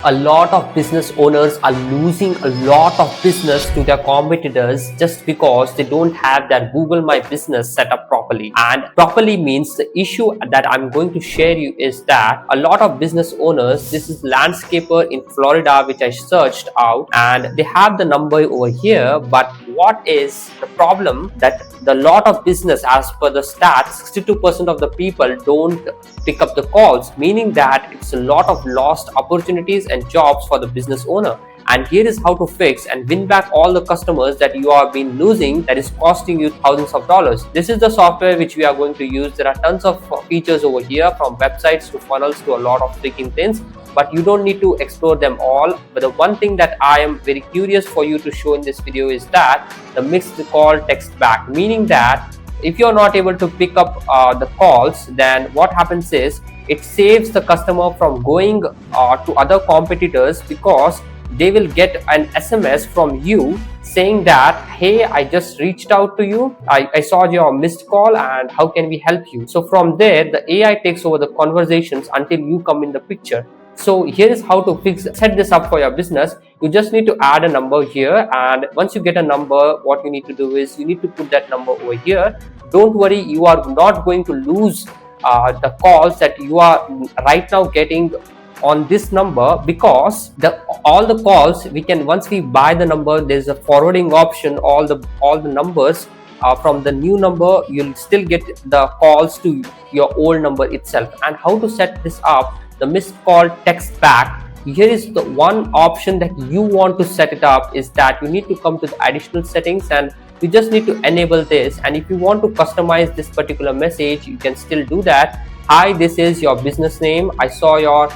A lot of business owners are losing a lot of business to their competitors just because they don't have their Google My Business set up properly. And properly means the issue that I'm going to share you is that a lot of business owners, this is landscaper in Florida, which I searched out, and they have the number over here. But what is the problem that the lot of business, as per the stats, 62% of the people don't pick up the calls, meaning that it's a lot of lost opportunities and jobs for the business owner. And here is how to fix and win back all the customers that you have been losing, that is costing you thousands of dollars. This is the software which we are going to use. There are tons of features over here, from websites to funnels to a lot of freaking things, but you don't need to explore them all. But the one thing that I am very curious for you to show in this video is that the missed call text back, meaning that if you're not able to pick up the calls, then what happens is it saves the customer from going to other competitors, because they will get an SMS from you saying that, hey, I just reached out to you, I saw your missed call, and how can we help you? So from there, the AI takes over the conversations until you come in the picture. So here is how to set this up for your business. You just need to add a number here, and once you get a number, what you need to do is you need to put that number over here. Don't worry, you are not going to lose the calls that you are right now getting on this number, because all the calls we can, once we buy the number, there's a forwarding option. All the numbers from the new number, you'll still get the calls to your old number itself. And how to set this up, the missed call text back, here is the one option that you want to set it up, is that you need to come to the additional settings, and you just need to enable this. And if you want to customize this particular message, you can still do that. Hi, this is your business name, I saw your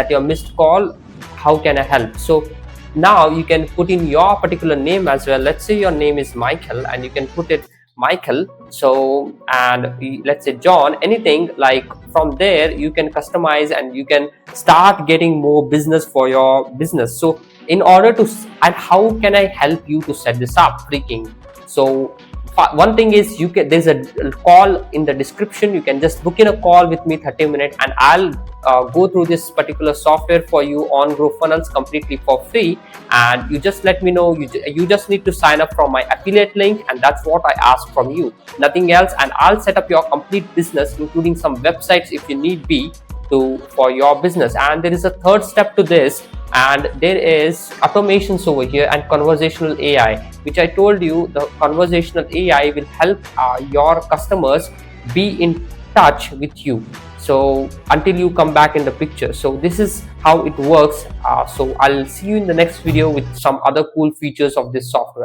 your missed call, how can I help? So now you can put in your particular name as well. Let's say your name is Michael, and you can put it Michael. So, and let's say John, anything. Like from there you can customize and you can start getting more business for your business. So in order to, and how can I help you to set this up freaking? So one thing is, there's a call in the description. You can just book in a call with me, 30 minutes, and I'll go through this particular software for you on GrowFunnels completely for free. And you just let me know. You just need to sign up from my affiliate link, and that's what I ask from you, nothing else. And I'll set up your complete business, including some websites if you need be for your business. And there is a third step to this, and there is automations over here and conversational AI, which I told you. The conversational AI will help your customers be in touch with you, so until you come back in the picture. So this is how it works. So I'll see you in the next video with some other cool features of this software.